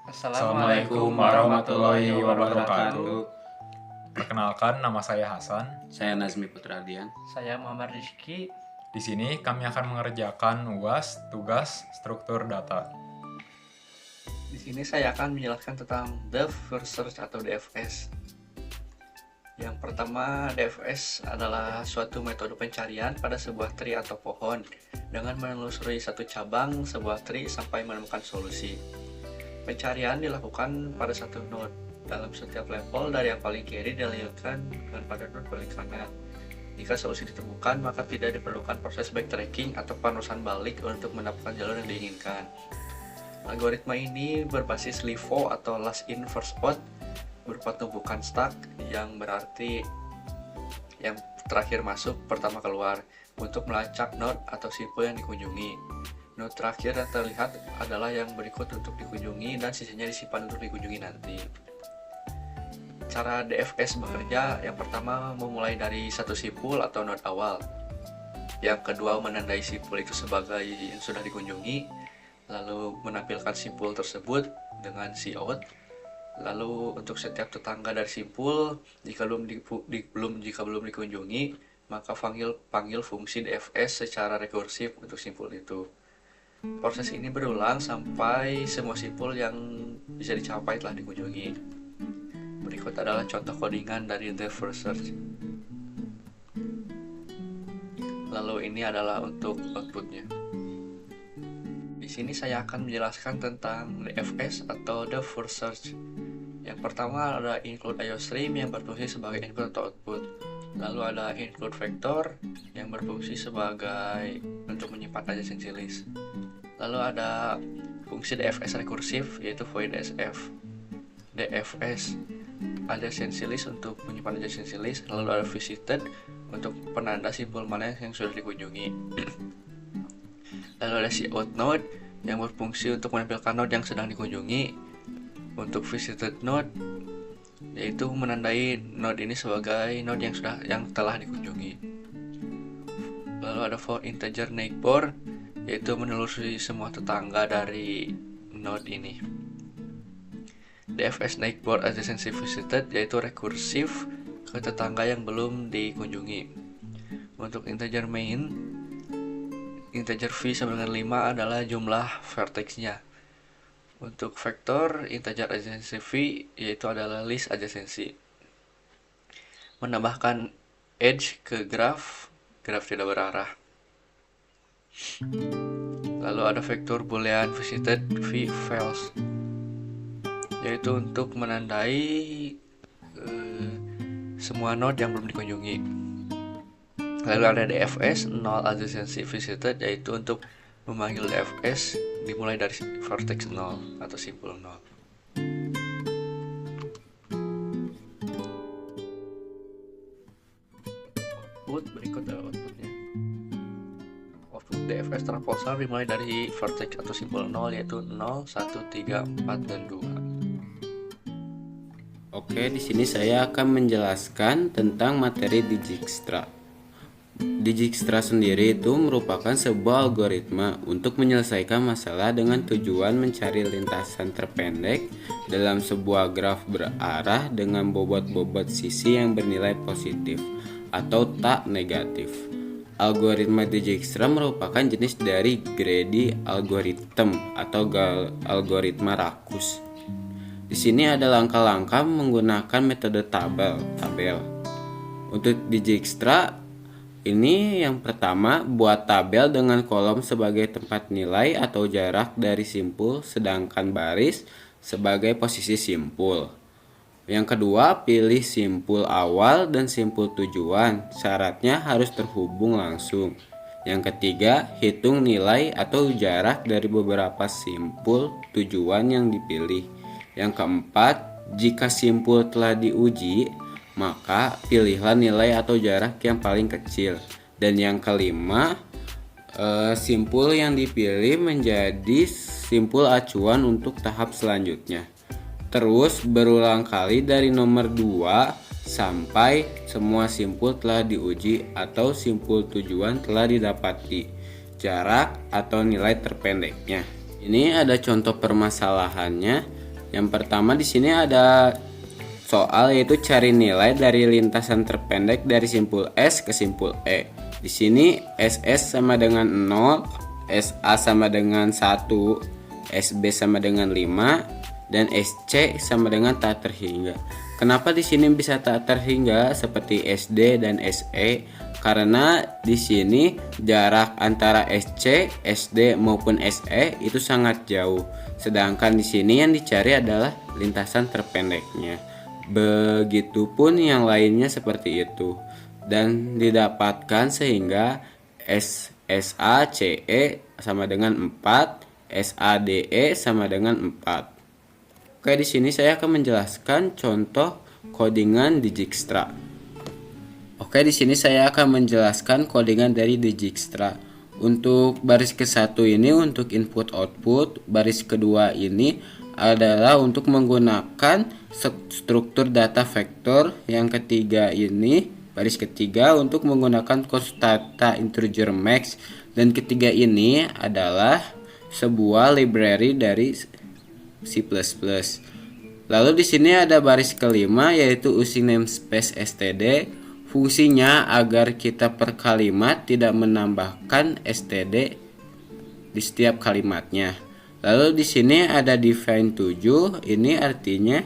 Assalamualaikum warahmatullahi wabarakatuh. Perkenalkan, nama saya Hasan. Saya Nazmi Putradian. Saya Muhammad Rizky. Di sini kami akan mengerjakan UAS, tugas struktur data. Di sini saya akan menjelaskan tentang Depth First Search atau DFS. Yang pertama, DFS adalah suatu metode pencarian pada sebuah tree atau pohon dengan menelusuri satu cabang sebuah tree sampai menemukan solusi. Pencarian dilakukan pada satu node dalam setiap level dari yang paling kiri dilanjutkan dengan pada node paling kanan. Jika solusi ditemukan, maka tidak diperlukan proses backtracking atau penerusan balik untuk mendapatkan jalur yang diinginkan. Algoritma ini berbasis LIFO atau last in first out, berupa tumpukan stack yang berarti yang terakhir masuk pertama keluar untuk melacak node atau simpul yang dikunjungi. Node terakhir yang terlihat adalah yang berikut untuk dikunjungi dan sisanya disimpan untuk dikunjungi nanti. Cara DFS bekerja, yang pertama memulai dari satu simpul atau node awal. Yang kedua menandai simpul itu sebagai yang sudah dikunjungi, lalu menampilkan simpul tersebut dengan cout. Lalu untuk setiap tetangga dari simpul, jika belum dikunjungi, maka panggil fungsi DFS secara rekursif untuk simpul itu. Proses ini berulang sampai semua simpul yang bisa dicapai telah dikunjungi. Berikut adalah contoh codingan dari Depth First Search. Lalu ini adalah untuk outputnya. Di sini saya akan menjelaskan tentang DFS atau Depth First Search. Yang pertama ada include IOStream yang berfungsi sebagai input atau output. Lalu ada include vector yang berfungsi sebagai untuk menyimpan adjacency list. Lalu ada fungsi DFS rekursif yaitu void SF. DFS adjacency list untuk menyimpan adjacency list. Lalu ada visited untuk penanda simpul mana yang sudah dikunjungi. Lalu ada cout node yang berfungsi untuk menampilkan node yang sedang dikunjungi. Untuk visited node yaitu menandai node ini sebagai node yang telah dikunjungi. Lalu ada for integer neighbor yaitu menelusuri semua tetangga dari node ini. DFS neighbor adjacency visited yaitu rekursif ke tetangga yang belum dikunjungi. Untuk integer main, integer v sama dengan 5 adalah jumlah vertexnya. Untuk vektor, integer adjacency v yaitu adalah list adjacency. Menambahkan edge ke graf tidak berarah. Lalu ada vektor boolean visited v false yaitu untuk menandai semua node yang belum dikunjungi. Lalu ada DFS null adjacency visited yaitu untuk memanggil DFS dimulai dari vertex 0 atau simpul 0. Output berikut adalah outputnya. Output DFS transposal dimulai dari vertex atau simpul 0 yaitu 0, 1, 3, 4, dan 2. Oke, di sini saya akan menjelaskan tentang materi Dijkstra. Dijkstra sendiri itu merupakan sebuah algoritma untuk menyelesaikan masalah dengan tujuan mencari lintasan terpendek dalam sebuah graf berarah dengan bobot-bobot sisi yang bernilai positif atau tak negatif. Algoritma Dijkstra merupakan jenis dari greedy algorithm atau algoritma rakus. Di sini ada langkah-langkah menggunakan metode tabel. Untuk Dijkstra ini yang pertama, buat tabel dengan kolom sebagai tempat nilai atau jarak dari simpul, sedangkan baris sebagai posisi simpul. Yang kedua, pilih simpul awal dan simpul tujuan, syaratnya harus terhubung langsung. Yang ketiga, hitung nilai atau jarak dari beberapa simpul tujuan yang dipilih. Yang keempat, jika simpul telah diuji, maka pilihlah nilai atau jarak yang paling kecil. Dan yang kelima, simpul yang dipilih menjadi simpul acuan untuk tahap selanjutnya. Terus berulang kali dari nomor 2 sampai semua simpul telah diuji atau simpul tujuan telah didapati, jarak atau nilai terpendeknya. Ini ada contoh permasalahannya. Yang pertama di sini ada soal yaitu cari nilai dari lintasan terpendek dari simpul S ke simpul E. Di sini SS sama dengan 0, SA sama dengan 1, SB sama dengan 5, dan SC sama dengan tak terhingga. Kenapa di sini bisa tak terhingga seperti SD dan SE? Karena di sini jarak antara SC, SD maupun SE itu sangat jauh. Sedangkan di sini yang dicari adalah lintasan terpendeknya. Begitupun yang lainnya seperti itu. Dan didapatkan sehingga SACE sama dengan 4, SADE sama dengan 4. Oke, di sini saya akan menjelaskan contoh codingan Dijkstra. Oke, di sini saya akan menjelaskan codingan dari Dijkstra. Untuk baris ke-1 ini untuk input output, baris kedua ini adalah untuk menggunakan struktur data vektor, yang ketiga ini baris ketiga untuk menggunakan konstanta integer max, dan ketiga ini adalah sebuah library dari C++. Lalu di sini ada baris kelima yaitu using namespace std. Fungsinya agar kita per kalimat tidak menambahkan std di setiap kalimatnya. Lalu di sini ada define 7. Ini artinya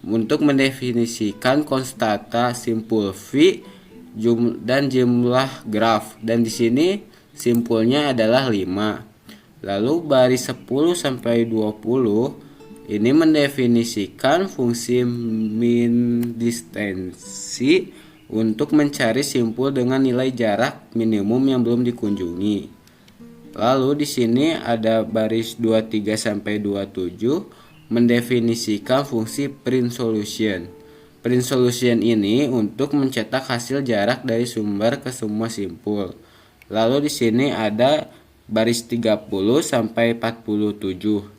untuk mendefinisikan konstanta simpul V dan jumlah graf, dan di sini simpulnya adalah 5. Lalu baris 10 sampai 20 ini mendefinisikan fungsi min distansi untuk mencari simpul dengan nilai jarak minimum yang belum dikunjungi. Lalu di sini ada baris 23 sampai 27 mendefinisikan fungsi print solution. Print solution ini untuk mencetak hasil jarak dari sumber ke semua simpul. Lalu di sini ada baris 30 sampai 47.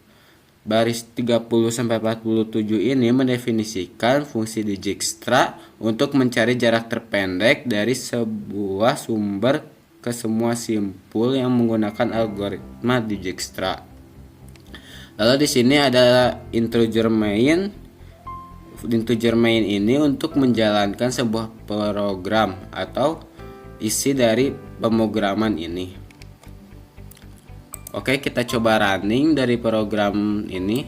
Baris 30 sampai 47 ini mendefinisikan fungsi Dijkstra untuk mencari jarak terpendek dari sebuah sumber ke semua simpul yang menggunakan algoritma Dijkstra. Lalu di sini ada integer main. Integer main ini untuk menjalankan sebuah program atau isi dari pemrograman ini. Oke, kita coba running dari program ini.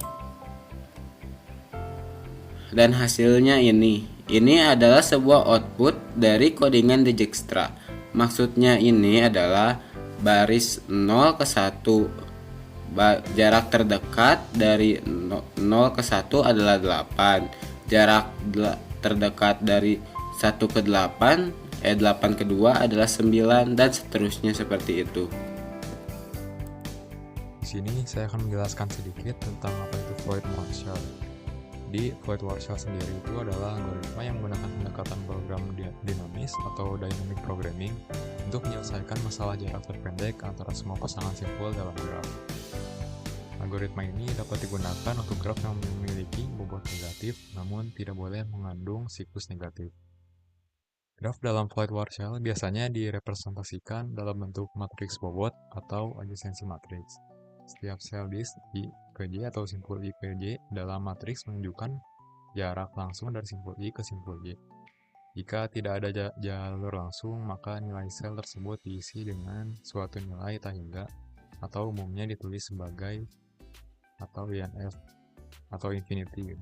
Dan hasilnya ini. Ini adalah sebuah output dari codingan Dijkstra. Maksudnya ini adalah baris 0 ke 1. Jarak terdekat dari 0 ke 1 adalah 8. Jarak terdekat dari 1 ke 8, 8 ke 2 adalah 9, dan seterusnya seperti itu. Di sini saya akan menjelaskan sedikit tentang apa itu Floyd-Warshall. Di Floyd-Warshall sendiri itu adalah algoritma yang menggunakan pendekatan program dinamis atau dynamic programming untuk menyelesaikan masalah jarak terpendek antara semua pasangan simpul dalam graf. Algoritma ini dapat digunakan untuk graf yang memiliki bobot negatif namun tidak boleh mengandung siklus negatif. Graf dalam Floyd-Warshall biasanya direpresentasikan dalam bentuk matriks bobot atau adjacency matrix. Setiap sel disk I ke J atau simpul I ke J dalam matriks menunjukkan jarak langsung dari simpul I ke simpul J. Jika tidak ada jalur langsung, maka nilai sel tersebut diisi dengan suatu nilai tak hingga atau umumnya ditulis sebagai atau INF atau infinity.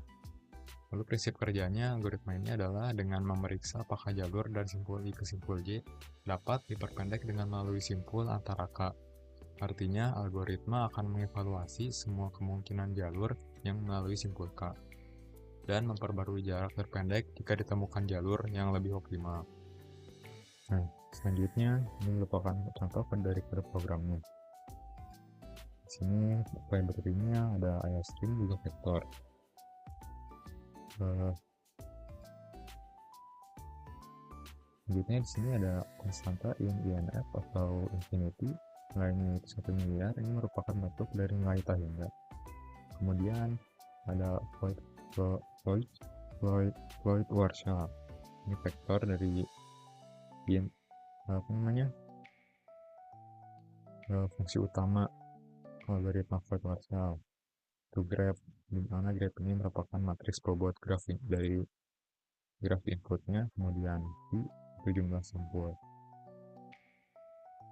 Lalu prinsip kerjanya algoritma ini adalah dengan memeriksa apakah jalur dari simpul I ke simpul J dapat diperpendek dengan melalui simpul antara K. Artinya, algoritma akan mengevaluasi semua kemungkinan jalur yang melalui simpul K dan memperbarui jarak terpendek jika ditemukan jalur yang lebih optimal. Nah, selanjutnya ini merupakan contoh dari kode programnya. Di sini library-nya ada IOString juga vektor. Selanjutnya di sini ada konstanta INF atau infinity. Nilainya itu 1 miliar, ini merupakan bentuk dari nilai tak hingga. Kemudian ada Floyd-Warshall. Ini vektor dari fungsi utama algoritma Floyd-Warshall. to graph, di mana graph ini merupakan matriks bobot dari graf inputnya, kemudian I itu jumlah simpul.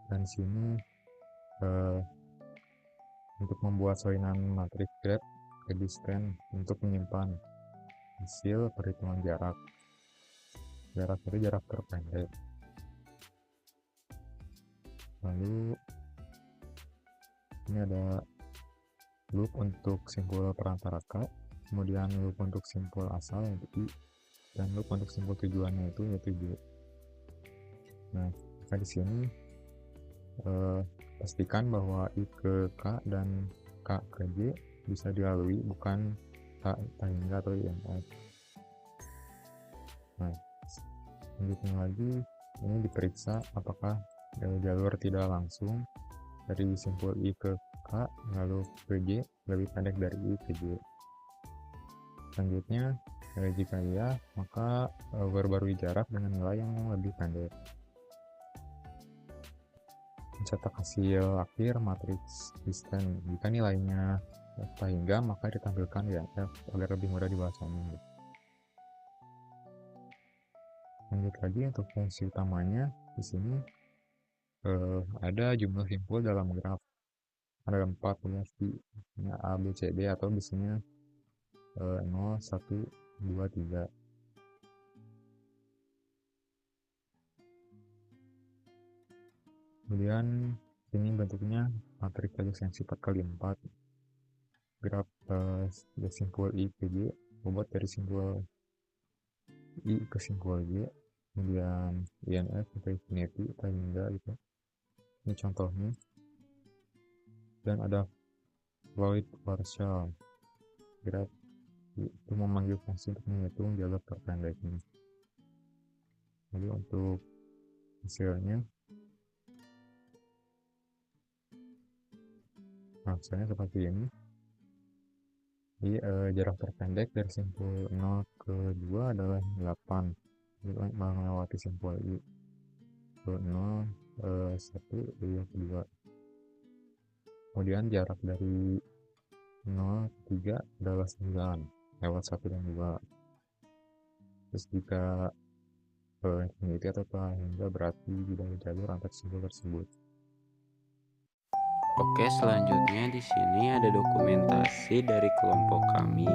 Dan di sini untuk membuat salinan matriks graph resisten untuk menyimpan hasil perhitungan jarak. Jarak itu jarak terpendek. Lalu ini ada loop untuk simpul perantara K, kemudian loop untuk simpul asal yaitu I, dan loop untuk simpul tujuannya yaitu J. Nah, di sini pastikan bahwa I ke K dan K ke J bisa dilalui, bukan K hingga atau IMF. Nah, selanjutnya lagi ini diperiksa apakah jalur tidak langsung dari simpul I ke K lalu ke J lebih pendek dari I ke J. Selanjutnya jika iya, maka perbarui jarak dengan nilai yang lebih pendek. Mencetak hasil akhir matriks resisten. Jika nilainya hingga, maka ditampilkan IMF agar lebih mudah dibahasanya. Lanjut lagi untuk fungsi utamanya, di sini ada jumlah simpul dalam graf. Ada 4 fungsi, A, B, C, D, atau biasanya 0, 1, 2, 3. Kemudian ini bentuknya matriks adjacensi 4x4. Graf dari simpul I ke J, bobot dari simpul I ke simpul J, kemudian INF sampai infinity hingga gitu. Ini contohnya. Dan ada Floyd partial. Graf itu memanggil fungsi untuk menghitung jalur terpendek ini. Jadi untuk hasilnya, hasilnya seperti ini. Jadi jarak terpendek dari simpul 0 ke 2 adalah 8 melewati simpul I ke 0, 1, 2. Kemudian jarak dari 0 ke 3 adalah 9 lewat 1 dan 2. Terus jika infinity atau hingga berarti di jalur antar simpul tersebut. Oke, selanjutnya di sini ada dokumentasi dari kelompok kami